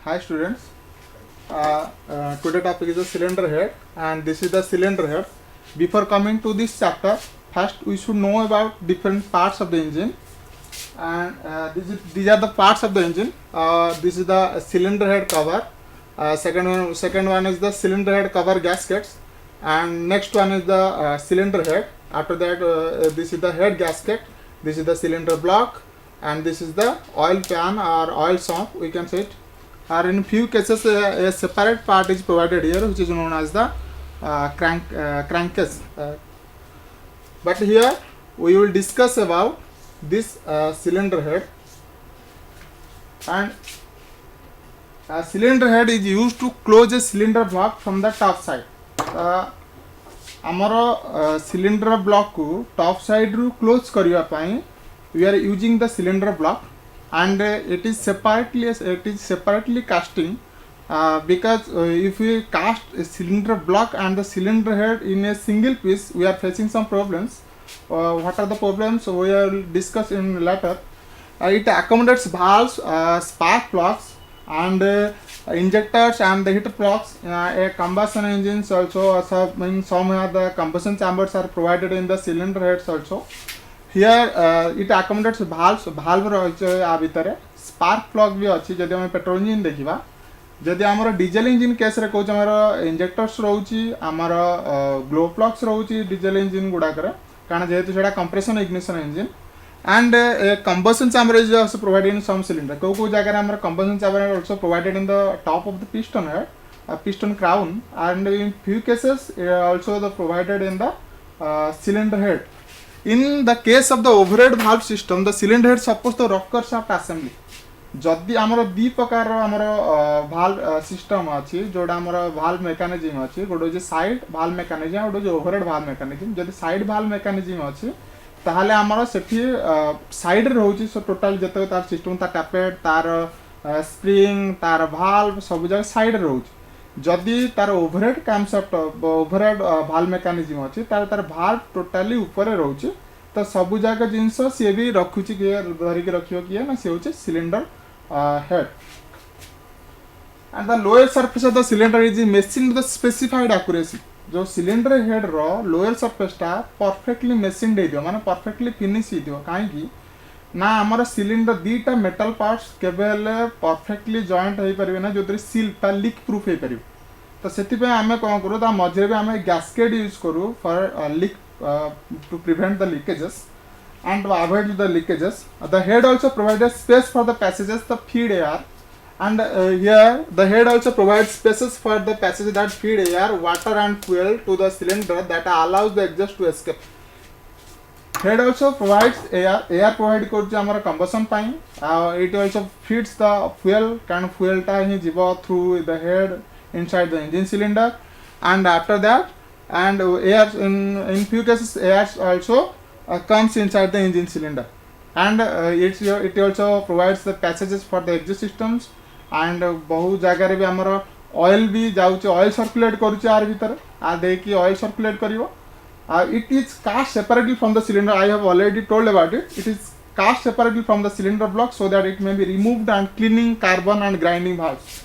Hi students. Today topic is the cylinder head, and this is the cylinder head. Before coming to this chapter, first we should know about different parts of the engine, and these are the parts of the engine. This is the cylinder head cover. Second one is the cylinder head cover gaskets, and next one is the cylinder head. After that, this is the head gasket. This is the cylinder block, and this is the oil pan or oil sump, we can say it. Or in few cases, a separate part is provided here, which is known as the crankcase. But here we will discuss about this cylinder head. And a cylinder head is used to close a cylinder block from the top side. ଆମର cylinder block को top side ରୁ close କରିବା ପାଇଁ we are using the cylinder block, and it is separately casting, because if we cast a cylinder block and the cylinder head in a single piece, we are facing some problems. What are the problems we will discuss in later. It accommodates valves, spark plugs, and injectors and the heater plugs. A combustion engines also, some of the combustion chambers are provided in the cylinder heads also. Here it accommodates valve रही आ भितर spark plug भी अच्छी. जदि आम petrol engine देखा, जदि आमर diesel engine case रे कहूँ आमर इंजेक्टर्स रोची, आमर ग्लो प्लग्स रोची डीजेल इंजिन गुड़ाक, कारण जेहेतु सेटा compression ignition engine. And combustion chamber is also provided in some cylinder. Kau jagara amar combustion chamber is also provided in the top of the piston head, piston crown, and in few cases also the provided in the cylinder head. In the case of the overhead valve system, the cylinder head supports the rocker shaft assembly. जदि आमर दी प्रकार आमर valve system अच्छी, जोड़ा आमर valve mechanism अच्छी, गोटे हूँ साइड भाल्व मेकानिज्म, गोटे हूँ ओवरहेड भाल्व मेकानिज्म. जदि साइड भाल्व मेकानिज्म अच्छी ताहले आमर सेठी साइड रे होची सो टोटल जते तार सिस्टम तार टैपेट तार स्प्रिंग तार भाल्व सब जगह साइड रे होची. जदि तार overhead camshaft overhead valve mechanism अच्छी तार भाल्व टोटली ऊपर रहउची, तो सब जगह जिनस सी भी रखुची किए धरिक रखियो किए ना सी होची cylinder head. And the lower surface of the cylinder is machine the specified accuracy. जो सिलिंडर हेड रो लोअर सरफेसटा परफेक्टली मेसिन दे दियो, माने परफेक्टली फिनिश ही दियो. काहे ना आमर सिलिंडर दीटा मेटल पार्ट्स केबेले परफेक्टली जॉइंट हो पारिबे ना, जोतरी सील ता लीक प्रूफ हो पारिबे. तो सेति पे आमे कोन करू, ता मझरे भी आमे गैस्केट यूज करू for leak to prevent the leakages and to avoid the leakages. The head also provides space for the passages the feed air, and here the head also provides spaces for the passages that feed air, water and fuel to the cylinder that allows the exhaust to escape. Head also provides air provide करछि हमर combustion ପାଇଁ. It also feeds the fuel, kind fuel टा ही जीव through the head inside the engine cylinder, and after that and air in few cases air also comes inside the engine cylinder, and it also provides the passages for the exhaust systems. And बहुत जगह रे भी हमर oil भी जाउछ, oil circulate करूछ आर भीतर आ दे कि ऑयल सर्कुलेट करिवो. It is cast separately from the cylinder. I have already told about it. It is cast separately from the cylinder block so that it may be removed and cleaning carbon and grinding valves.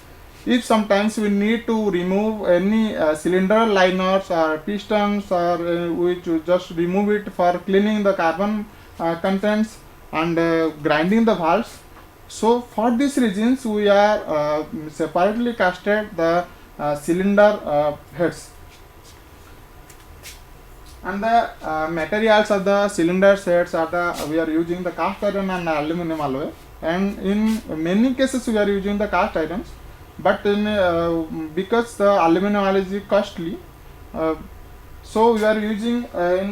If sometimes we need to remove any cylinder liners or pistons, or we just remove it for cleaning the carbon contents and grinding the valves. So for these reasons we are separately casted the cylinder heads. And the materials of the cylinder heads are we are using the cast iron and aluminum alloy, and in many cases we are using the cast irons. But in because the aluminum alloy is costly, so we are using in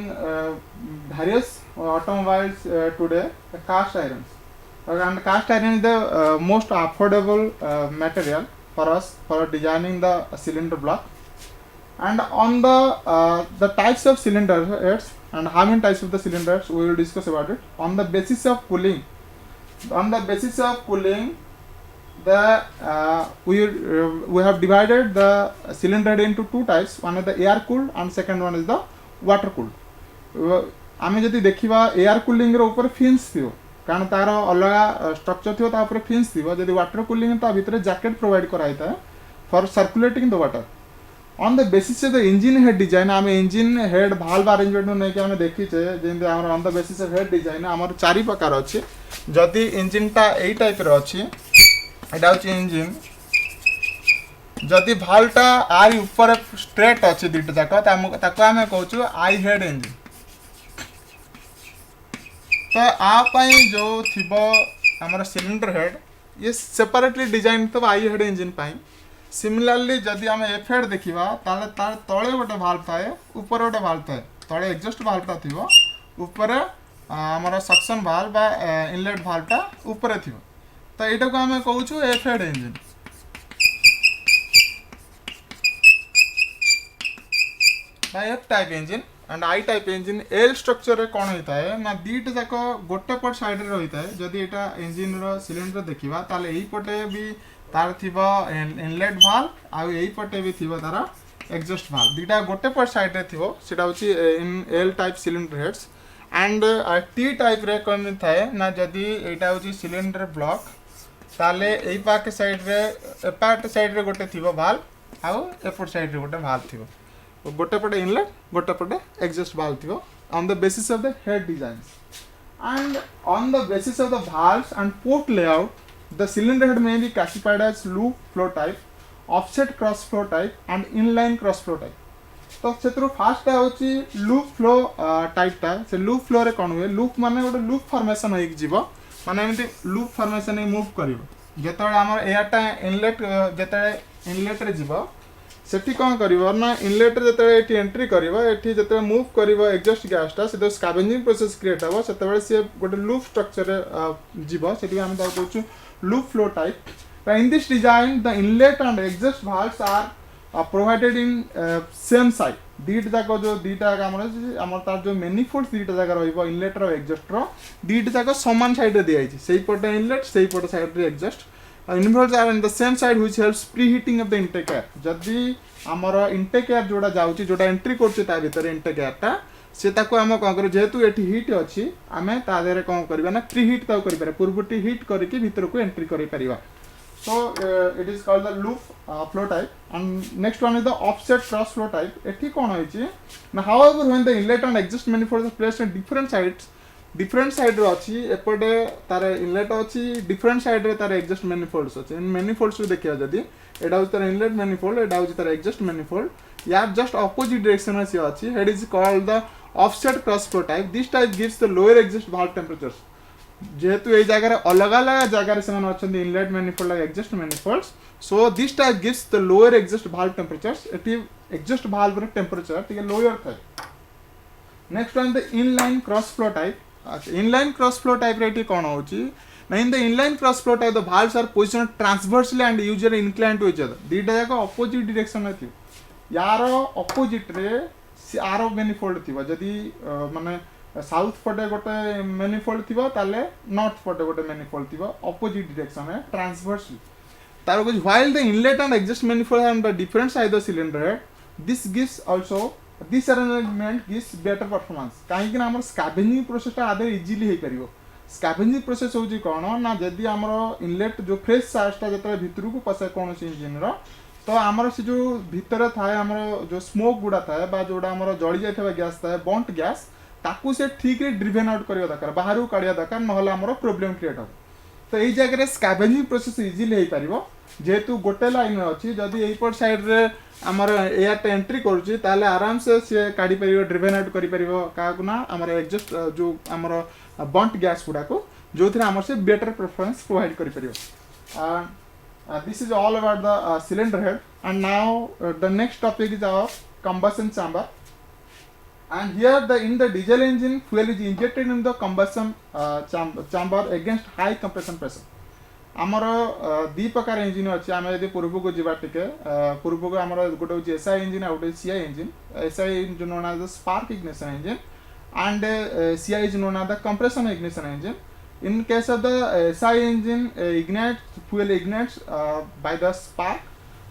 various automobiles today the cast irons. And cast iron is the most affordable material for us for designing the cylinder block. And on the types of cylinder heads and how many types of the cylinders we will discuss about it. On the basis of cooling, we have divided the cylinder head into two types. One is the air cooled and second one is the water cooled. आमे जदि देखिबा air cooling रो ऊपर fins थियो, कारण तार अलग structure थी तापर फिन्स थी जदि वाटर कूलिंग ता भितर जैकेट प्रोवाइड कराई था for circulating the water on the basis of the engine head design आम इंजिन हेड भाल्व अरेंजमेंट नहीं कि आम देखीचे जमी on the basis of head design आम चारि प्रकार अच्छे जदि इंजिन टा यही टाइप अच्छी एटा हूँ इंजिन जदि भाल्वटा आई ऊपर स्ट्रेट अच्छे दुईटा जाक आम कहूँ आई हेड इंजिन तो आपाई जो थी आमर सिलिंडर हेड ये सेपरेटली डिजाइन तो आई हेड इंजिन पाई सिमिलरली जदि आम एफ हेड देखा तार तले गोटे भाल्व थाए ऊपर गोटे भाल्व थाए तले एग्जस्ट भाल्वटा थी ऊपर आमर सक्शन भाल्व बा इनलेट भाल्वटा ऊपर थी तो यहाँ को आम कहूँ F head engine F type engine and I type engine L structure कौन होता है ना दीटा जाक गोटे पट साइड रे रही है जदि यहाँ इंजिन सिलिंडर देखा ताले यही पटे भी तार थी इनलेट भाल्व आउ यही पटे भी थी तार एग्जस्ट भाल्व दीटा गोटे पट साइड रे थी सेटा होची in L type cylinder heads and T type रे कौन थाए ना जदि यहाँ होची सिलिंडर ब्लॉक ताले यही पाक साइड रे एपार्ट साइड रे गोटे थी भाल्व आउ एपट साइड रे गोटे भाल्व थी गोटे पटे इनलेट गोटे पटे एग्जस्ट भाल्व थी on the basis of the head design and on the basis of the valves and port layout the cylinder head may be classified as loop flow type, offset cross flow type and inline cross flow type. तो से fast होची loop flow type टा से loop flow रे कोन हुए loop माने गोटे loop formation होई जीवो माने एमती लूप फॉर्मेशन मूव करिवो जेतळे हमर एटा इनलेट जेतळे इनलेट रे जीवो सेठी कोन करिवो ना इनलेट रे जेतळे एठी एंट्री करिवो एठी जेतळे मूव करिवो एग्जॉस्ट गैस टा से स्कैवेंजिंग प्रोसेस क्रिएट हबो सेतବେଳେ से गोटे लूप स्ट्रक्चर रे जीवो सेठी हम ता कहू loop flow type. In this design, the inlet and exhaust valves are provided in same side. दीटा जाक जो दीटा आमर तार जो मैनिफोल्ड दीटा जाक रहिबो इनलेट रो एग्जॉस्ट रो दीटा जाक समान साइड रे दिया जाय सेही पटे इनलेट सेही पटे साइड रे exhaust involves are in the same side which helps preheating of the intake air जदी आमर इंटेक एयर जोडा जाउची जोडा एंट्री करछि ता भीतर इंटेक एयर टा से ताको हम कौन कर जेहेतु ये हीट अच्छी आम तादेह कौन करवा ना प्री हीट ताको कर पूर्वटी हीट करके भीतर को एंट्री कर पारिबा so it is called the loop flow type and next one is the offset cross flow type एठी कौन होइची ना however when the inlet and exhaust manifold is placed in different side रो अछि एपटे तार इनलेट अछि डिफरेंट साइड रे तार एग्जस्ट मैनिफोल्ड्स अछि इन मैनिफोल्ड्स को देखिया जदी एडा होय तार इनलेट मैनिफोल्ड एडा होय तार एग्जस्ट मैनिफोल्ड यार जस्ट ऑपोजिट डायरेक्शन में से अछि head is called the offset cross flow type this type gives the lower exhaust valve temperatures जेहेतु ये जगह अलग अलग जगह से माने अछन इनलेट मैनिफोल्ड और exhaust manifolds so this type gives the lower exhaust valve temperatures एटी एग्जॉस्ट भाल्व रे टेम्परेचर टिके लोअर थाए next one the inline cross flow type inline cross flow type रे कोन होची ना in the inline cross flow type the valves are positioned transversely and usually inclined to each other दीटा जाक opposite direction में थी यार ऑपोजिट रे आर मैनिफोल्ड थी जदि माने साउथ पटे गोटे मैनिफोल्ड थी ताले नॉर्थ पटे गोटे मैनिफोल्ड थी ऑपोजिट डायरेक्शन में ट्रांसवर्सली तार कुछ while the inlet and exhaust manifold have the different size of cylinder head this gives also this arrangement gives better performance काहे कि हमर स्कैवेंजिंग प्रोसेस ता आदे इजीली हे परिबो स्कैवेंजिंग प्रोसेस होजी कोन ना जदि हमर इनलेट जो फ्रेश सार्स ता जतरे भितरु को पसे कोनोसी इंजिन रो तो आमर से जो भीतर थाए आमर जो स्मोक गुड़ा थाए बा जोड़ा आमर जळी जायथबा गैस थाए बॉन्ट गैस ताकू से ठीक रे ड्रिवेन आउट करबा दरकार बाहरु काढिया दरकार नहले आमर प्रॉब्लम क्रिएट हो तो एई जगह रे स्कैवेंजिंग प्रोसेस इजीली हे परिबो जेहेतु गोटे लाइन अछि जदी एई पर साइड रे आमर एयर एंट्री करूची ताले आराम से काढी परिबो ड्रिवेन आउट करि परिबो काकू ना आमर एग्जॉस्ट जो आमर बॉन्ट गैस गुड़ा को जोथरे आमर से बेटर परफॉर्मेंस प्रोवाइड करि परिबो this is all about the cylinder head and now the next topic is our combustion chamber and here in the diesel engine fuel is injected in the combustion chamber against high compression pressure आमर दी प्रकार engine अच्छे आम यदि पूर्व को जीवा टिके पूर्व को आमर गोटे होची एसआई इंजिन आ गोटे CI engine SI engine known as the spark ignition engine and CI is known as the compression ignition engine. In case of the SI engine, fuel ignites by the spark,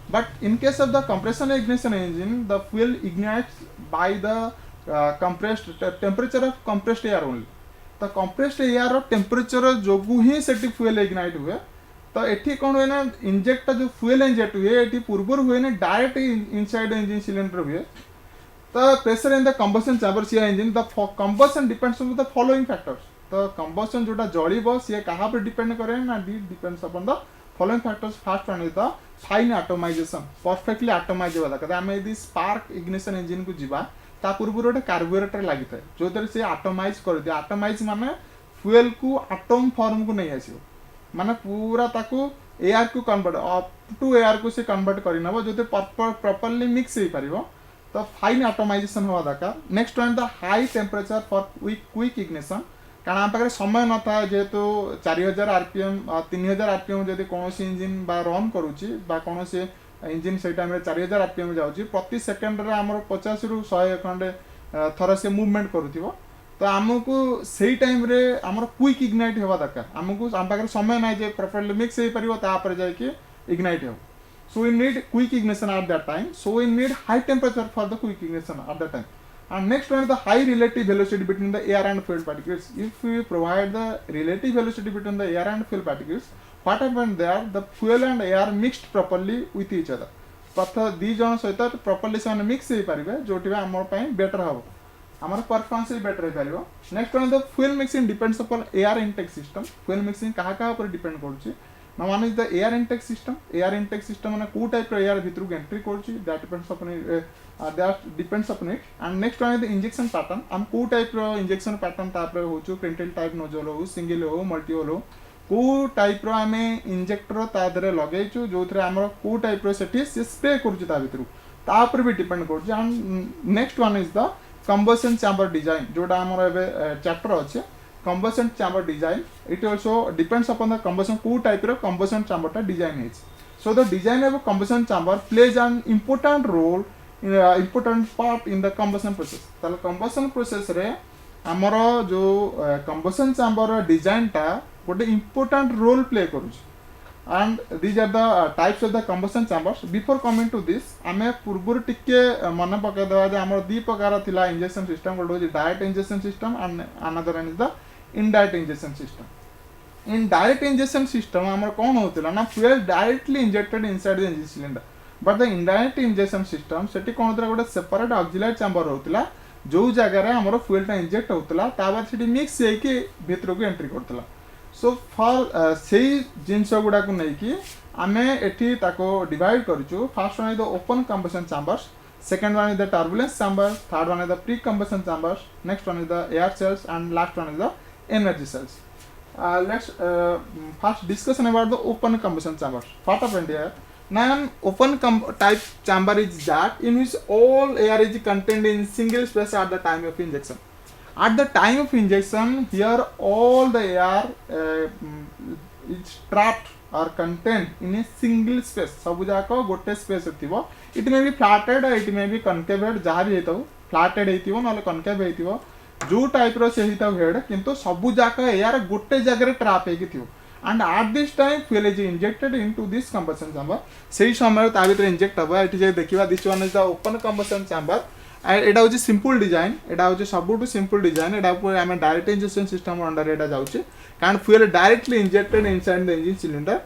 but in case of the compression ignition engine, the fuel ignites by the temperature of compressed air only. तो compressed air temperature जोगु ही सेठी fuel ignite हुए तो एठी कौन हुए ना inject जो fuel inject हुए एठी पूर्वर हुए ना डायरेक्ट इनसाइड इंजन सिलेंडर हुए तो pressure in the combustion chamber सी engine the combustion depends on the following factors तो कंबशन जोटा जलिबो सी कहा पर डिपेंड करे ना depends upon the following factors first one is the fine atomization perfectly atomize होगा दरकार आम यदि स्पार्क इग्निशन इंजन को जीवा ता पूर्व गोटे कार्बोरेटर लगी था जो द्वारा से एटमाइज कर दिए एटमाइज माने फ्यूल को एटम फॉर्म को नहीं आसियो माने पूरा ताको एयर को कन्वर्ट अप टू एयर को से कन्वर्ट करि नबो जो प्रॉपर्ली मिक्स हो पारिबो तो फाइन एटमाइजेशन होगा दरकार next one the high temperature for quick ignition कारण आम पाखे समय न था जेहेतु 4000 आरपीएम 3000 आरपीएम जब कौन इंजिन रन करुच्ची कौन इंजिन से टाइम 4000 आरपीएम जाऊँगी प्रति सेकेंड रे आमर 50 रु 100 खंडे थर से मूवमेंट करूथिबो तो आमको से टाइम रे आमर क्विक इग्नाइट होगा दरकार आमको आम पाखे समय ना जे प्रॉपर्ली मिक्स हो पारिबो तापर जाके इग्नाइट हो so we need quick ignition at that time so we need high temperature for the quick ignition at that time and next one is the high relative velocity between the air and fuel particles if we provide the relative velocity between the air and fuel particles what happens there the fuel and air mixed properly with each other प्रथम दी जन सहित properly से mix हो पारे जोटी आम better हम आम performance भी बेटर हो पार next one the fuel mixing depends upon air intake system fuel mixing क्या डिपेंड कर Now one is the air intake system. Air intake system माने को टाइप रो एयर भितरु एंट्री करछि that depends upon it and next one is the injection pattern हम को type रो injection pattern तापर होछु printed type nozzle हो single हो multiple हो को टाइप रो आमे इंजेक्टर ता दरे लगेछु जोथरे हमर को टाइप रो सेठी स्प्रे करछि ता भितरु ता ऊपर भी डिपेंड करछि and next one is the combustion chamber design जोटा हमर एबे चैप्टर अछि combustion chamber design it also depends upon the combustion who type of combustion chamber ta design is so the design of a combustion chamber plays an important role in important part in the combustion process tale combustion process re amaro jo combustion chamber design ta gote important role play karuchi and these are the types of the combustion chambers before coming to this ame purbur tikke mane pakai deba je amaro di prakara thila injection system gote hoji direct injection system and another one is the indirect injection system in direct injection system amar kon hotila na fuel directly injected inside the engine cylinder but the indirect injection system seti kon hotila gote separate auxiliary chamber hotila जो जगह रे हमर fuel टा inject होतला ता बाद सेठी mix हे कि भीतर को एंट्री करतला सो फॉर सेही जिंस गुडा को नै कि आमे एठी ताको डिवाइड करछु first one is the open combustion chambers second one is the turbulence chamber third one is the pre combustion chambers next one is the air cells and last one is the energy cells let's first discussion about the open combustion chambers part of India now open type chamber is that in which all air is contained in single space at the time of injection at the time of injection here all the air is trapped or contained in a single space सब जाक गोटे space थिबो it may be flatted it may be concaved जहाँ भी हेतौ flatted हेतिबो नले concave हेतिबो जो type रो से हेतौ हेड किंतु सब जाक एयर गोटे जगह ट्रैप हेकि थिबो and at this time fuel is injected into this combustion chamber सेही समय ता भीतर इंजेक्ट हबा एठी जे देखिबा this one is the open combustion chamber एटा होची सिंपल डिजाइन एटा होची सबुटु सिंपल डिजाइन एटा ऊपर हम डायरेक्ट इंजेक्शन सिस्टम अंडर एटा जाउची कारण fuel directly injected inside the engine cylinder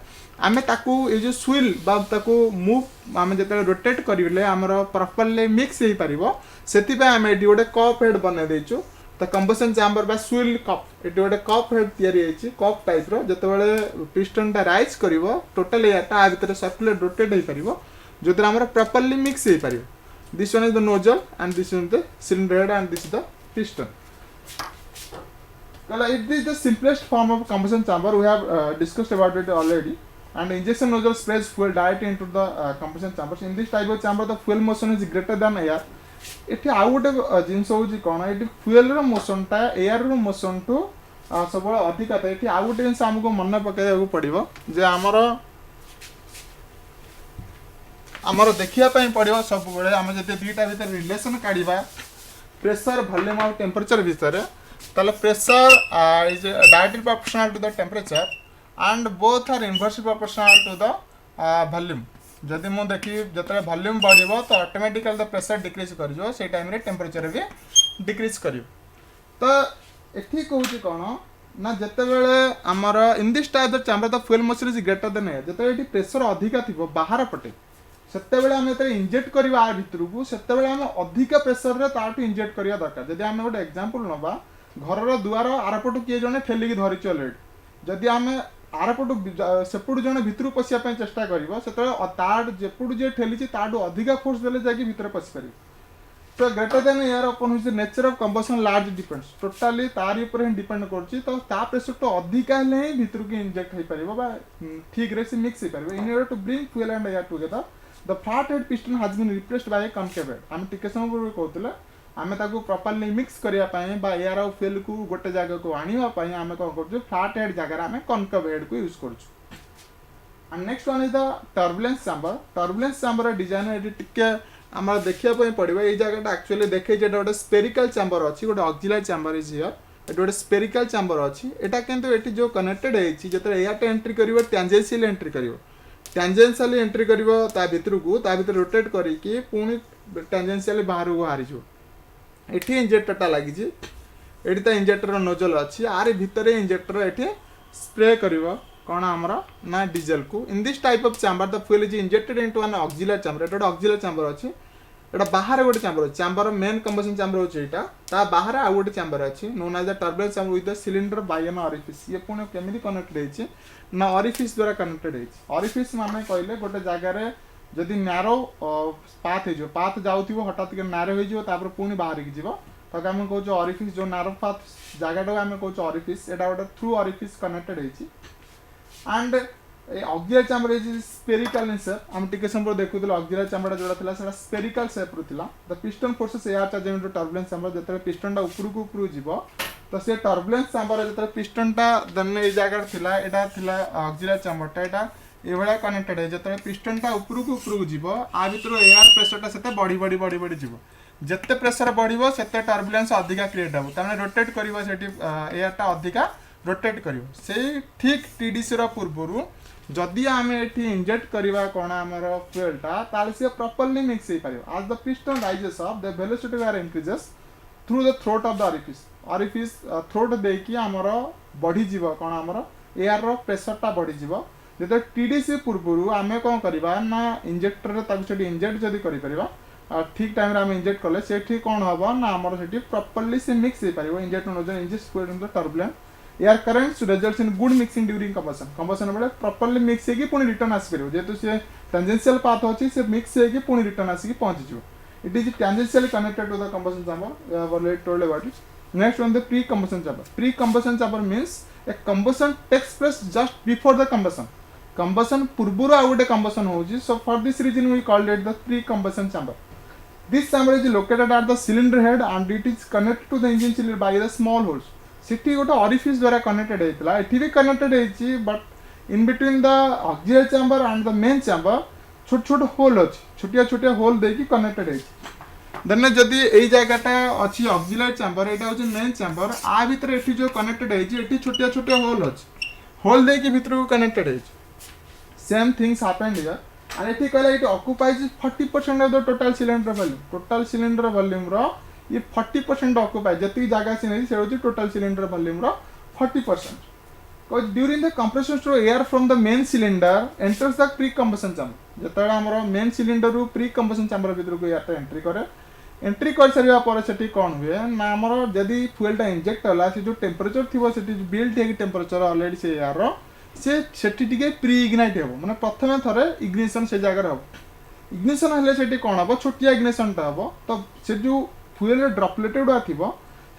आमे ताकू ए जो स्विल बा ताकू मूव आमे जते रोटेट करिले हमरो प्रॉपर्ली मिक्स हे परिबो सेति पे आमे एडी गोटे कप हेड बने देचू तो कंबशन चैम्बर बा स्विल कप एडी गोटे कप हेड तयारी हेची कप टाइप रो जते बेले पिस्टन ता राइज करिवो टोटल एयर ता आ भीतर सर्कुलेट रोटेट हे परिबो जोतिर हमरो प्रॉपर्ली मिक्स हे परिबो this one is the nozzle and this is the cylinder head and this is the piston it is the simplest form of combustion chamber we have discussed about it already and injection nozzle sprays fuel directly into the combustion chambers in this type of chamber the fuel motion is greater than air एठी आउ गोटे जिनस होची कोन एठी fuel रो motion ता air row motion to सब अधिक था एठी आउ गोटे जिनस हमको मन पकाइबा पड़िबो जे हमर देखिया पई पड़िबो सब बेले हम जते दुईटा भीतर रिलेशन काढिबा प्रेशर वॉल्यूम और टेम्परेचर भीतर ताले pressure is directly proportional to the temperature and both are inversely proportional to the volume जदि मु देखि जतरे वॉल्यूम बढ़िबो तो ऑटोमेटिकली द प्रेशर डिक्रीज कर जो से टाइम रे टेम्परेचर भी डिक्रीज करियो तो एठी कहूँ कौन ना जितेबले आमर in this type the chamber the fuel machine is greater than air जिते प्रेशर अधिका थी बाहर पटे सेतेबेले आम जो इंजेक्ट करवा भितर को सेतेबेले आम अधिक प्रेशर रे ताठू इंजेक्ट करवा दरकार जदि आम गोटे एग्जांपल नबा घर द्वार आरपटू किए जने ठेलिकी धरिच अलरेडी जदि आम आरपटू सेपटू जने भितर पशिया चेष्टा करिवो सेतेबेले तार जेपटू जे ठेली ताठू अधिक फोर्स देले जाके भितर पशि पारि तो ग्रेटर देन एयर अपन हुज nature of combustion large depends totally तार ऊपर ही डिपेंड करछि तो ता प्रेशर तो अधिक हेले ही भितर को इंजेक्ट हो पारिबो बा ठीक रे से मिक्स हो पारिबो in order to bring fuel and air together the flat head piston has been replaced by a concave head आम टिके समय पूर्व कहतले आमे ताको प्रॉपर्ली मिक्स करिया पई बा एयर ऑफ फ्यूल को गोटे जगह को आनिवा पई आमे कोन करछु फ्लैट हेड जगह रे आमे कॉन्केव हेड को यूज करछु and next one is the turbulence chamber design एडी टिके आम देखा पड़ो ये जगह एक्चुअली देखे गोटे स्पेरिकल चैम्बर अच्छी गोटे ऑक्सिलरी चैम्बर इज हियर ये गोटे स्पेरिकल चैम्बर अच्छी एटा किंतु एटी जो कनेक्टेड है जो एयर एंट्री कर टैंजेंशियल एंट्री कर टैंजेंशियल एंट्री कर भितर को रोटेट करके पुणी टैंजेंशियल बाहर को बाहरी एटी इंजेक्टरटा लगी ये इंजेक्टर नोजल अच्छी आर भितर इंजेक्टर ये स्प्रे कर कौन आमर ना डीजेल को in this type of chamber the fuel is injected into an auxiliary chamber Etah auxiliary chamber अच्छी एटा बाहर गोटे चैम्बर अच्छी चैम्बर मेन कंबशन चैम्बर होची एटा ता बाहर आ गोटे चैम्बर अच्छी known as the turbulence chamber with the cylinder by an orifice ये पुणे केमिति कनेक्टेड हेची ना ऑरिफिस द्वारा कनेक्टेड हेची ऑरिफिस माने कहले गोटे जगह रे जदी नैरो पाथ जाउथिबो हठात के नैरो हो जिवो तापर पुणी बाहर की जिवो तो हम कहूँ ऑरिफिस जो नैरो पाथ जगह आम कहूँ ऑरिफिस एटा गोटे थ्रू ऑरिफिस कनेक्टेड हेची and auxiliary chamber is spherical in shape हम टिके समय देखुथिल ऑक्सिलरी चैम्बर जोड़ा थिला सेटा स्पेरिकल शेप रो थिला the piston forces air charge into turbulence chamber जते पिस्टन टा ऊपर को जीवो तो से टर्बुलेंस चैम्बर जते पिस्टन टा दन ए जगह थिला एटा थिला ऑक्सिलरी चैम्बर टा एटा ए भला कनेक्टेड है जते पिस्टन टा ऊपर को जीवो आ भीतर एयर प्रेशर टा सेते बढ़ी जीवो जते प्रेशर बढ़िबो सेते टर्बुलेंस अधिका क्रिएट हो ताने रोटेट करबो सेठी एयर टा अधिका रोटेट करिवो से ठीक टीडीसी रो पूर्वरु जदि आमे एठी इंजेक्ट करबा कोन हमर फ्यूल टा ताले से प्रॉपर्ली मिक्स हे पारिबो as the piston rises up the velocity where increases through the throat of the orifice throat देकी हमर बढ़ी जीवो कोन हमर एयर रो प्रेशर टा बढ़ी जीवो जते टीडीसी पूर्वरु आमे कोन करबा ना इंजेक्टर रे ताकु सेठी इंजेक्ट जदि करि परिबा ठीक टाइम रे आमे इंजेक्ट करले सेठी कोन हबो ना हमर सेठी प्रॉपर्ली से मिक्स हे पारिबो inject nozzle inject in the turbulent air currents results in good mixing during combustion बेले प्रॉपर्ली मिक्स होगी पुणी रिटर्न आसी पारिबो जेतु से टेंजेंशियल पाथ अछि से मिक्स होगी पुणी रिटर्न आसी पहुंच जिवो it is tangentially connected to the combustion chamber already told about it next one the pre combustion chamber means a combustion takes place just before the combustion पूर्वरु आ गोटे कंबशन होउची so for this reason we called it the pre combustion chamber this chamber is located at the cylinder head and it is connected to the engine cylinder by the small holes सिटी गोटे orifice द्वारा connected होता है ये connected है but in between the auxiliary chamber and the main chamber छोट छोट whole अच्छी छोटिया होल देकी कनेक्टेड है देन जदि यही जगहटा अच्छी ऑक्सिलरी चैम्बर यहाँ हूँ मेन चैम्बर आ भितर ये जो कनेक्टेड है छोटिया होल अच्छी होल देकी भितर को कनेक्टेड है same things happened here and ये कहला it occupies 40% of the total cylinder volume रो ये 40% ऑक्युपाई जति जगह से नहीं से टोटल सिलेंडर वॉल्यूम रो 40% during the compression stroke air from the main cylinder enters the pre combustion chamber जतबे हमर मेन सिलेंडर रु प्री कंबशन चैम्बर भीतर को एयर एंट्री कर सारिया पर सेठी कोन हुए ना हमर जदी फ्यूलटा इंजेक्ट होला से जो टेंपरेचर थिबो सेठी बिल्ट हे टेंपरेचर ऑलरेडी से एयर रो सेठी टिके प्री इग्नाइट हेबो माने प्रथमे थरे इग्निशन से जगह रो इग्निशन हले सेठी कोन हबो छोटिया इग्निशन ता हबो तो से जो फ्यूल ड्रॉपलेट गुड़ा थी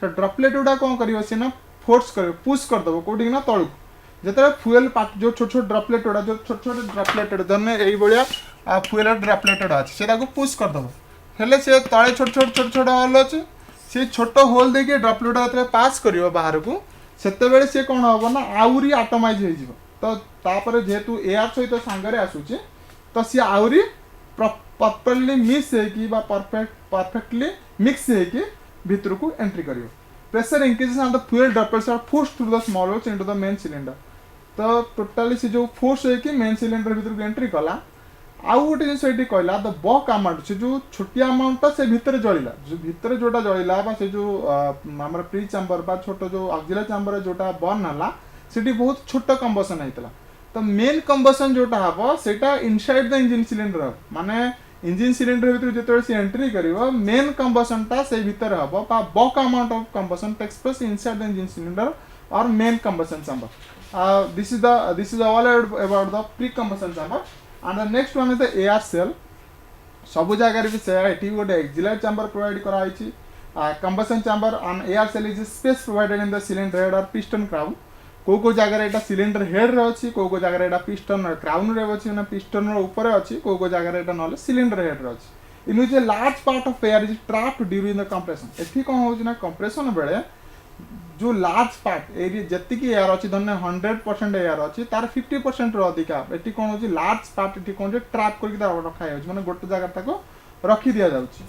से ड्रॉपलेट गुड़ा कौन कर फोर्स कर पुश करदेव कौटी ना तलू जो फ्यूल जो छोट छोट ड्रॉपलेट गुड़ा जो छोट छोट ड्रॉपलेट धरने यही भाया फ्यूल ड्रॉपलेट गुड़ा अच्छे से पुश करदेव से तले छोट छोट होल अच्छे से छोट होल देखिए ड्रॉपलेट गुड़ा पास कर बाहर को सेते सी कौन हम ना आहरी आटोमाइज हो तो जेहेतु एयर सहित सांगे आसूचे तो सी आहरी प्रॉपर्ली मिस परफेक्टली मिक्स होके भितर को एंट्री करियो pressure increases and the fuel droplets are forced through the small holes into the main cylinder तो टोटली से जो फोर्स होके मेन सिलेंडर भितर को एंट्री कला आउ गोटे जिन ये कहला द बक अमाउंट से जो छोटिया अमाउंट से भितर जलिला जो भितर जोटा जलिला से जो आमर प्री चैम्बर बा छोट जो ऑक्सिलरी चैम्बर जोटा बर्न हला सेठी बहुत छोट कंबसन होइतला तो मेन कंबसन जोटा हबो सेटा इनसाइड द इंजन सिलेंडर माने इंजन सिलेंडर भितर जेते से एंट्री करिवो मेन कंबसन टा से भितर हबो बा bulk amount of combustion takes place inside the engine cylinder और main combustion chamber this is all about the pre-combustion chamber and the next one is the air cell सब जगह भी से एटी गोटे एक्सिलरी चैम्बर प्रोवाइड करा आइछि combustion chamber and air cell is space provided in the cylinder head और piston crown को जगह एटा सिलेंडर हेड रे अछि को जगह एटा पिस्टन क्राउन रे अछि ना पिस्टन रो ऊपर अछि को जगह एटा नले सिलेंडर हेड रे अछि in which a large part of air is trapped during the compression एठी कोन होछि ना कंप्रेशन बेले जो लार्ज पार्ट एरिया जति की एयर अछि धन्य 100% एयर अछि तार 50% रो अधिका एठी कोन होछि लार्ज पार्ट एठी कोन जे ट्रैप करके तार रखा होछि माने गोटे जगह ताको रखी दिया जाउछि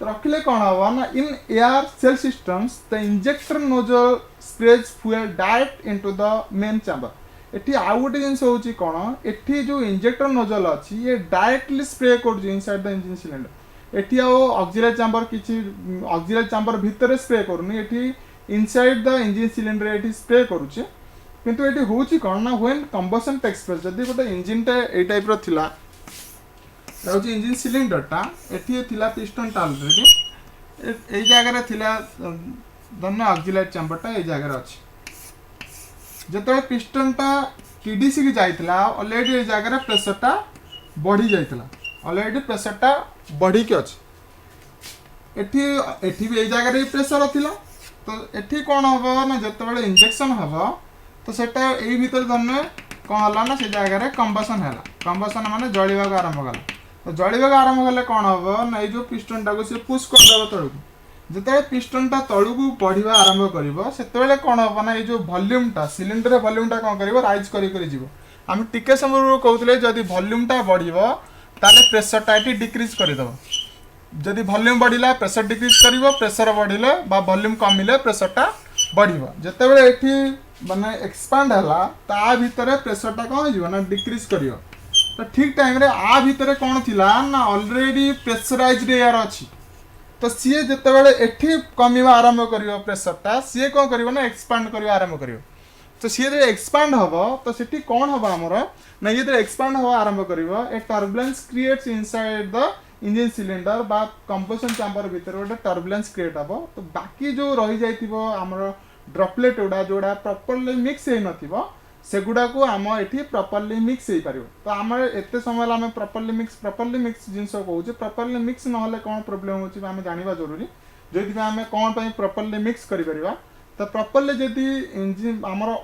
तो रखिले कोन हवा ना in air cell systems the injector nozzle sprays fuel direct into the main chamber एठी आउ गोटे जिंस होछि कोन एठी जो इंजेक्टर नोजल अछि ये डायरेक्टली स्प्रे करछि इनसाइड द इंजन सिलेंडर एठी आ ऑक्सिलरी चैम्बर किछि ऑक्सिलरी चैम्बर भीतर स्प्रे करनी एठी inside the engine cylinder eighty spray करूचे किंतु एटी होची कोन ना व्हेन कंबसन टेक्स प्लेस जदी गोटे इंजन टा ए टाइप रो थिला रहउची इंजन सिलेंडर टा एठी थिला पिस्टन टा ऑलरेडी ए जगह रे थिला धन्य ऑक्सिलरी चैम्बर टा ए जगह रे अछि जतले पिस्टन टा टीडीसी की जाइतला ऑलरेडी ए जगह रे प्रेशर टा बढ़ी जाइतला ऑलरेडी प्रेशर टा बढ़ी के अछि एठी भी ए जगह रे प्रेशर थिला तो एठी कौन हम ना जिते इंजेक्शन हम तो सेटा यही भीतर धरने कौन है ना से जगह कंबसन है कंबसन माने जलिवा आरंभ गला तो जलिवा आरंभ गले कौन हम ना जो पिस्टन टाक सी पुश करदेव तलू जिते पिस्टन टा तलू को बढ़िया आरंभ कर से कौन हम ना जो वॉल्यूम टा सिलेंडर वॉल्यूम टा कौन कर राइज आम टिके समय कहते जदि वॉल्यूम टा बढ़िया ताले प्रेशर टा ये डिक्रीज करदेव जदि वॉल्यूम बढ़िला प्रेशर डिक्रीज करिवो प्रेशर बढ़िले बा वॉल्यूम कमिले प्रेशर टा बढ़िवो जेतेबेले एठी माने एक्सपांड हला ता भितरे प्रेशर टा कोन हिजो ना डिक्रीज करियो तो ठीक टाइम रे आ भितरे कोन थिला ना ऑलरेडी प्रेशराइज्ड एयर अछि तो सीए जेतेबेले एठी कमिवा आरंभ करियो प्रेशर टा सीए कोन करिवो ना एक्सपांड करियो आरंभ करियो तो सीए जे एक्सपांड हबो तो सेठी कोन हबो हमरो ना ये जे एक्सपांड हबो आरंभ करिवो a turbulence creates inside the engine cylinder बा कंबसन चैम्बर भीतर गोटे टर्बुलेंस क्रिएट हम तो बाकी जो रही जाइथिबो हमर ड्रॉपलेट गुड़ा जोड़ा प्रॉपर्ली मिक्स हे नथिबो सेगुडा को आम एठी प्रॉपर्ली मिक्स हे पारिबो तो आम एते समय आम प्रॉपर्ली मिक्स जिंस कहूचे प्रॉपर्ली मिक्स नहले कोन प्रॉब्लम होची आम जानिबा जरूरी जदि आम कोन पई प्रॉपर्ली मिक्स करि परिबा तो प्रॉपर्ली जदि इंजन हमर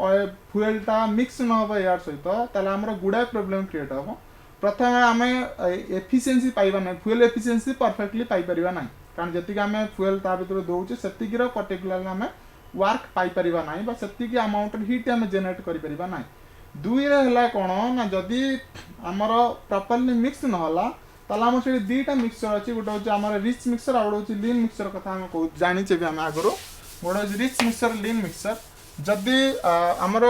फ्यूल टा मिक्स न होबा यार सहित ताले हमर गुडा प्रॉब्लम क्रिएट हो प्रथम आम एफिशिएंसी पाइबा ना फ्यूल एफिशिएंसी परफेक्टली पाई परिबा ना कारण जति आम फ्यूल ता भीतर दउचे सेतिकी रो पर्टिकुलर आम वर्क पाई परिबा ना बा सेतिकी अमाउंट हीट आम जनरेट करि परिबा ना दुई रे हला कोन ना जदि हमर प्रॉपर्ली मिक्स न होला ताला हम से दीटा मिक्सचर अछि गोटे होचे हमर रिच मिक्सचर आ गोटे होचे लीन मिक्सचर कथा हम कहू जानि छे भी हम आगरो गोटे रिच मिक्सचर लीन मिक्सचर जदि आमर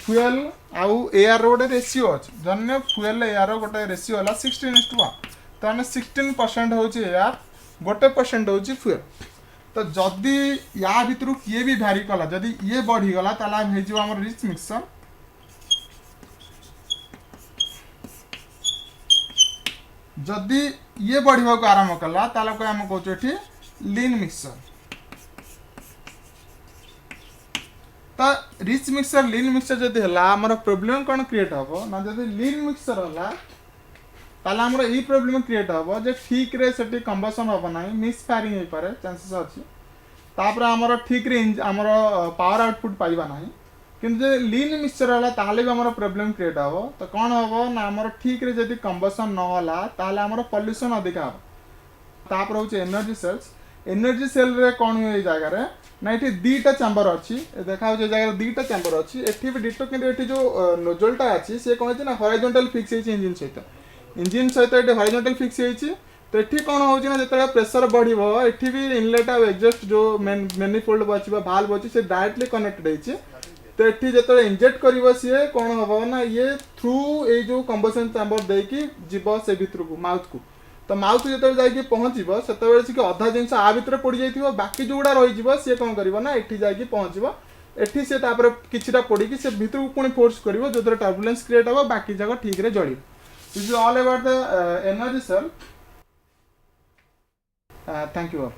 फ्यूल आउ एयर गोटे रेशियो अच्छे जन्य फ्यूल एयर गोटे रेशियो है 16:1 तो 16% हूँ एयर 1% हूँ फ्यूल तो जदि या भितर किए भी भैरी कला जदि ये बढ़ीगला आम रिच मिक्सचर जदि ये बढ़ा को आरंभ कला आम कहूँ लीन मिक्सचर तो रिच मिक्सचर लीन मिक्सचर जदि हला हमर प्रॉब्लम कोन क्रिएट हबो ना जदि लीन मिक्सचर हला ताला हमर ई प्रॉब्लम क्रिएट हबो जे ठीक रे सेटी कंबसन हबो नाही मिस फायरिंग हे पारे चांसेस अछि तापर हमर ठीक रे हमर पावर आउटपुट पाइबा नाही किंतु जे लीन मिक्सचर हला ताले भी हमर प्रॉब्लम क्रिएट हबो तो कोन हबो ना हमर ठीक रे जदि कंबसन न होला ताले हमर पोल्यूशन अधिक हबो तापर होचे एनर्जी सेल रे कोन होई जागा रे ना ये दीटा चैम्बर अच्छी देखा जगह दीटा चैम्बर अच्छी एठी भी डिटो कि ये जो नोजलटा अच्छी सी कौन है ना हॉरिजॉन्टल फिक्स है इंजिन सहित ये हॉरिजॉन्टल फिक्स है तो ये कौन हो जो प्रेशर बढ़ो ये भी इनलेट आ एग्जस्ट जो मैनिफोल्ड अच्छी भाल्व अच्छी से डायरेक्टली कनेक्टेड है तो ये जो इंजेक्ट कर सी कौन हम ना ये थ्रू ये जो कंबसन चैम्बर देकी जीव से भितर को माउथ को तो माउथ जो जाकि पहुँचब से अधा जिनस आ भितर पड़ जाइए बाकी जोड़ा रही सी कौन कर ना ये जाकि पहुँचब एठी से तापर किछिटा पड़ी कि से भीतर को पुणी फोर्स करिवो जोदर टर्बुलेंस क्रिएट हो बाकी जगह ठीक रे जळी this is all about the energy cell thank you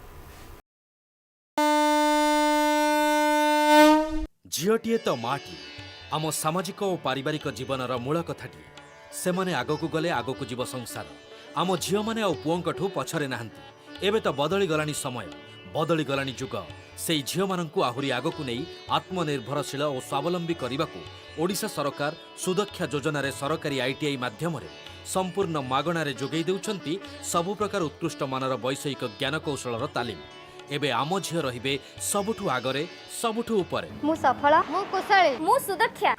झीटीए तो माटी आम सामाजिक और पारिवारिक जीवनर मूल कथाटी से माने आगकू गले आगकू जीव संसार आम झील मैंने आ पुओंकठू पछरे नाहांती एबे तो बदली गलानी समय बदली गलानी जुग से झील माननकू आहुरी आगकू नहीं आत्मनिर्भरशील और स्वावलंबी करने को ओडिशा सरकार सुदक्षा योजन सरकारी आईटीआई माध्यम संपूर्ण मागणार जोगई देउछंती सबु प्रकार उत्कृष्ट मानर वैषयिक ज्ञान कौशलर तालीम एबे आम झील रहिबे सबुठू आगरे सबुठू उपरे मु सफल मु कुशली मु सुदक्षा